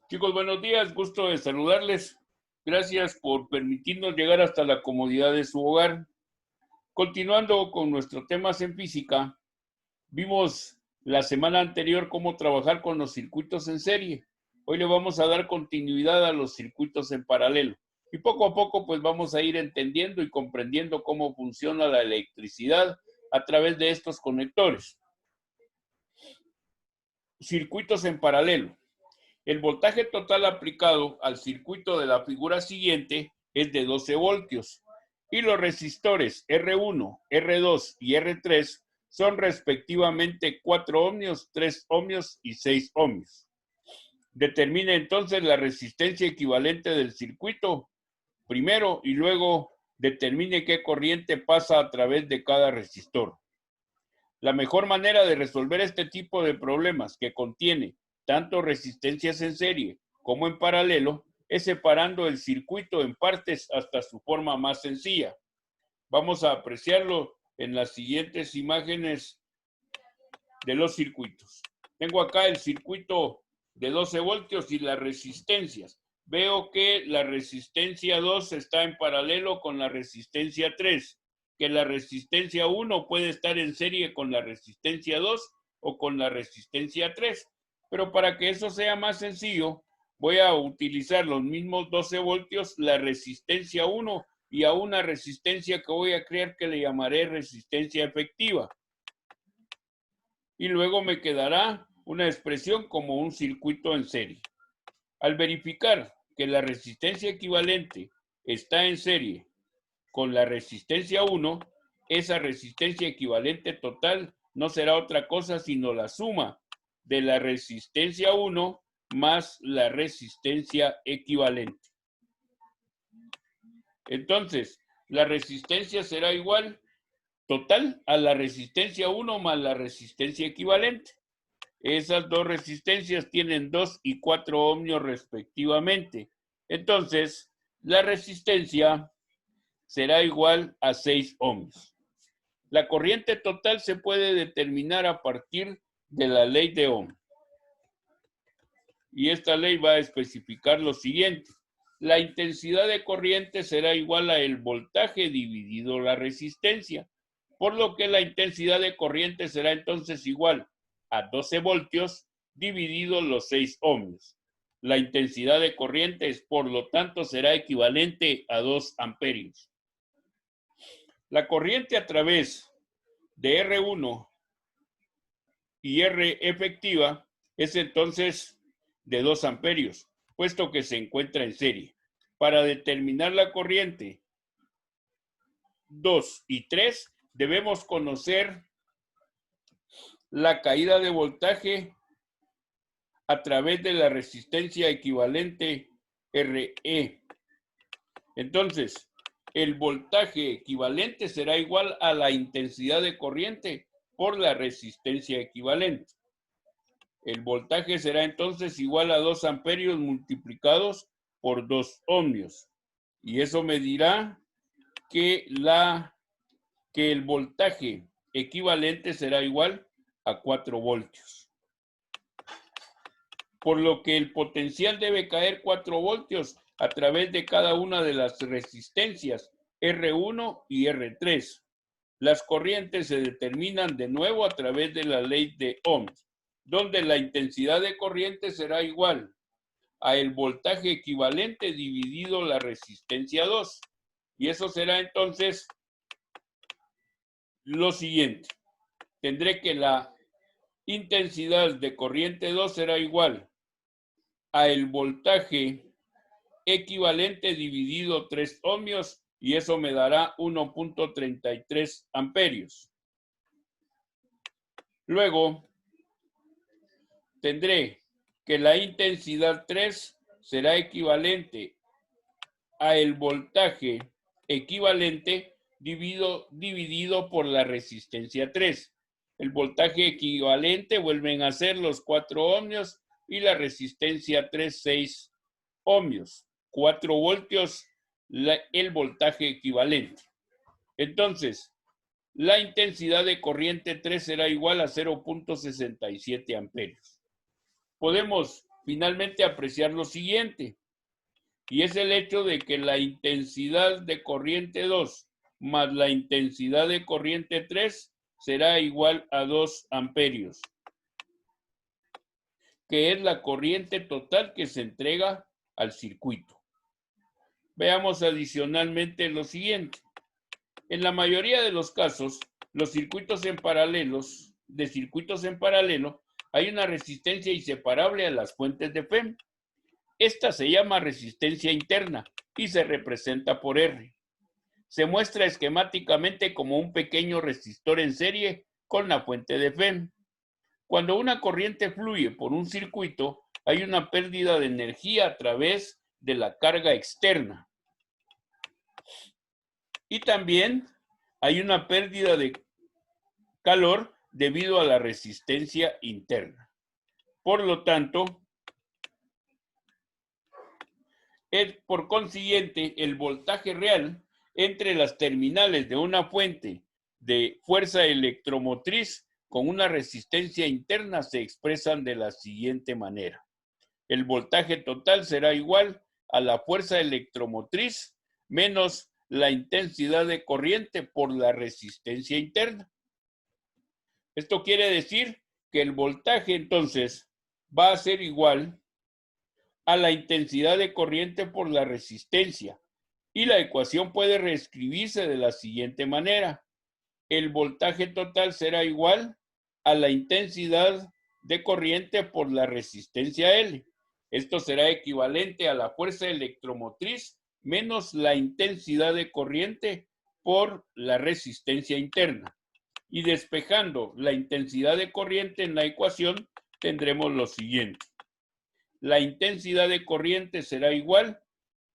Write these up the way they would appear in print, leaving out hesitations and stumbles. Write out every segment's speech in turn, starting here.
Chicos, buenos días, gusto de saludarles. Gracias por permitirnos llegar hasta la comodidad de su hogar. Continuando con nuestros temas en física, vimos la semana anterior cómo trabajar con los circuitos en serie. Hoy le vamos a dar continuidad a los circuitos en paralelo. Y poco a poco pues vamos a ir entendiendo y comprendiendo cómo funciona la electricidad a través de estos conectores. Circuitos en paralelo. El voltaje total aplicado al circuito de la figura siguiente es de 12 voltios y los resistores R1, R2 y R3 son respectivamente 4 ohmios, 3 ohmios y 6 ohmios. Determine entonces la resistencia equivalente del circuito primero y luego determine qué corriente pasa a través de cada resistor. La mejor manera de resolver este tipo de problemas que contiene tanto resistencias en serie como en paralelo es separando el circuito en partes hasta su forma más sencilla. Vamos a apreciarlo en las siguientes imágenes de los circuitos. Tengo acá el circuito de 12 voltios y las resistencias. Veo que la resistencia 2 está en paralelo con la resistencia 3, que la resistencia 1 puede estar en serie con la resistencia 2 o con la resistencia 3. Pero para que eso sea más sencillo, voy a utilizar los mismos 12 voltios, la resistencia 1 y a una resistencia que voy a crear que le llamaré resistencia efectiva. Y luego me quedará una expresión como un circuito en serie. Al verificar que la resistencia equivalente está en serie con la resistencia 1, esa resistencia equivalente total no será otra cosa sino la suma de la resistencia 1 más la resistencia equivalente. Entonces, la resistencia será igual total a la resistencia 1 más la resistencia equivalente. Esas dos resistencias tienen 2 y 4 ohmios respectivamente. Entonces, la resistencia será igual a 6 ohmios. La corriente total se puede determinar a partir de la ley de Ohm. Y esta ley va a especificar lo siguiente. La intensidad de corriente será igual a el voltaje dividido la resistencia, por lo que la intensidad de corriente será entonces igual a 12 voltios dividido los 6 ohmios. La intensidad de corriente, por lo tanto, será equivalente a 2 amperios. La corriente a través de R1 y R efectiva es entonces de 2 amperios, puesto que se encuentra en serie. Para determinar la corriente 2 y 3, debemos conocer la caída de voltaje a través de la resistencia equivalente RE. Entonces, el voltaje equivalente será igual a la intensidad de corriente por la resistencia equivalente. El voltaje será entonces igual a 2 amperios multiplicados por 2 ohmios. Y eso me dirá que el voltaje equivalente será igual a 4 voltios. Por lo que el potencial debe caer 4 voltios a través de cada una de las resistencias R1 y R3. Las corrientes se determinan de nuevo a través de la ley de Ohm, donde la intensidad de corriente será igual a el voltaje equivalente dividido la resistencia 2. Y eso será entonces lo siguiente. Tendré que la intensidad de corriente 2 será igual a el voltaje equivalente dividido 3 ohmios y eso me dará 1.33 amperios. Luego tendré que la intensidad 3 será equivalente a el voltaje equivalente dividido por la resistencia 3. El voltaje equivalente vuelven a ser los 4 ohmios y la resistencia 3, 6 ohmios. 4 voltios el voltaje equivalente. Entonces, la intensidad de corriente 3 será igual a 0.67 amperios. Podemos finalmente apreciar lo siguiente, y es el hecho de que la intensidad de corriente 2 más la intensidad de corriente 3 será igual a 2 amperios, que es la corriente total que se entrega al circuito. Veamos adicionalmente lo siguiente. En la mayoría de los casos, los circuitos en paralelo, hay una resistencia inseparable a las fuentes de FEM. Esta se llama resistencia interna y se representa por R. Se muestra esquemáticamente como un pequeño resistor en serie con la fuente de FEM. Cuando una corriente fluye por un circuito, hay una pérdida de energía a través de la carga externa. Y también hay una pérdida de calor debido a la resistencia interna. Por lo tanto, por consiguiente, el voltaje real entre las terminales de una fuente de fuerza electromotriz con una resistencia interna se expresan de la siguiente manera. El voltaje total será igual a la fuerza electromotriz menos la intensidad de corriente por la resistencia interna. Esto quiere decir que el voltaje entonces va a ser igual a la intensidad de corriente por la resistencia, y la ecuación puede reescribirse de la siguiente manera. El voltaje total será igual a la intensidad de corriente por la resistencia L. Esto será equivalente a la fuerza electromotriz menos la intensidad de corriente por la resistencia interna. Y despejando la intensidad de corriente en la ecuación, tendremos lo siguiente. La intensidad de corriente será igual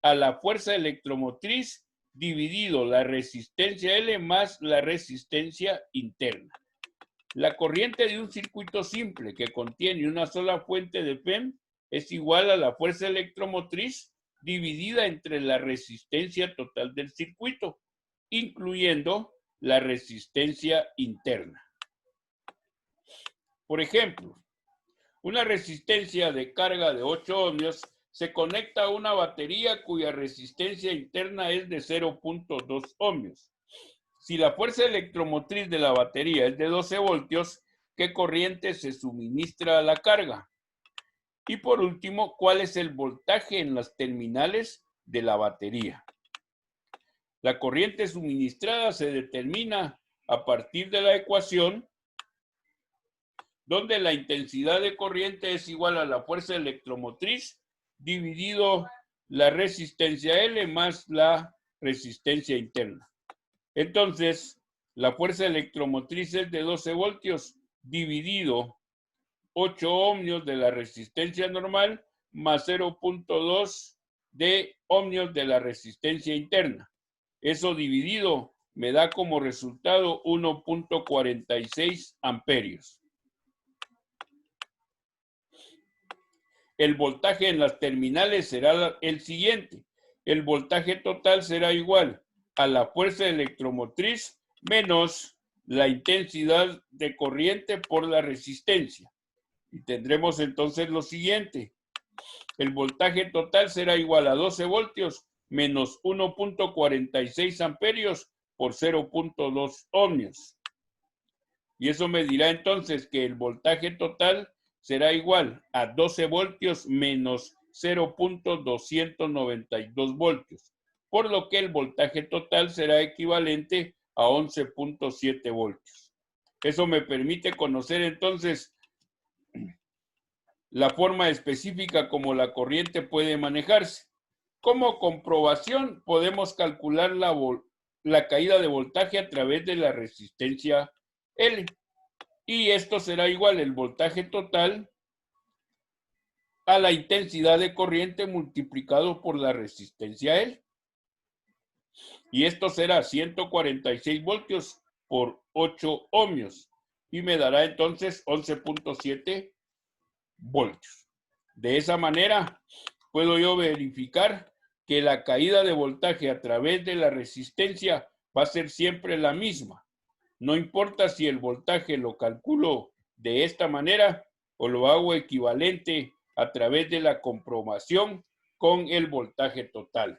a la fuerza electromotriz dividido la resistencia L más la resistencia interna. La corriente de un circuito simple que contiene una sola fuente de FEM es igual a la fuerza electromotriz dividida entre la resistencia total del circuito, incluyendo la resistencia interna. Por ejemplo, una resistencia de carga de 8 ohmios se conecta a una batería cuya resistencia interna es de 0.2 ohmios. Si la fuerza electromotriz de la batería es de 12 voltios, ¿qué corriente se suministra a la carga? Y por último, ¿cuál es el voltaje en las terminales de la batería? La corriente suministrada se determina a partir de la ecuación donde la intensidad de corriente es igual a la fuerza electromotriz dividido la resistencia L más la resistencia interna. Entonces, la fuerza electromotriz es de 12 voltios dividido 8 ohmios de la resistencia normal más 0.2 de ohmios de la resistencia interna. Eso dividido me da como resultado 1.46 amperios. El voltaje en las terminales será el siguiente. El voltaje total será igual a la fuerza electromotriz menos la intensidad de corriente por la resistencia. Y tendremos entonces lo siguiente. El voltaje total será igual a 12 voltios menos 1.46 amperios por 0.2 ohmios. Y eso me dirá entonces que el voltaje total será igual a 12 voltios menos 0.292 voltios, por lo que el voltaje total será equivalente a 11.7 voltios. Eso me permite conocer entonces la forma específica como la corriente puede manejarse. Como comprobación, podemos calcular la caída de voltaje a través de la resistencia L. Y esto será igual el voltaje total a la intensidad de corriente multiplicado por la resistencia L. Y esto será 146 voltios por 8 ohmios. Y me dará entonces 11.7 voltios. De esa manera, puedo yo verificar que la caída de voltaje a través de la resistencia va a ser siempre la misma. No importa si el voltaje lo calculo de esta manera o lo hago equivalente a través de la comprobación con el voltaje total.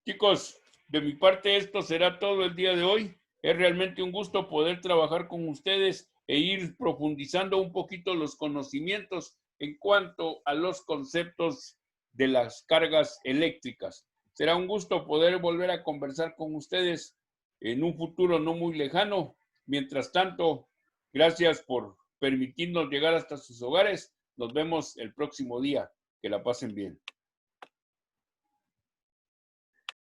Chicos, de mi parte esto será todo el día de hoy. Es realmente un gusto poder trabajar con ustedes e ir profundizando un poquito los conocimientos en cuanto a los conceptos de las cargas eléctricas. Será un gusto poder volver a conversar con ustedes en un futuro no muy lejano. Mientras tanto, gracias por permitirnos llegar hasta sus hogares. Nos vemos el próximo día. Que la pasen bien.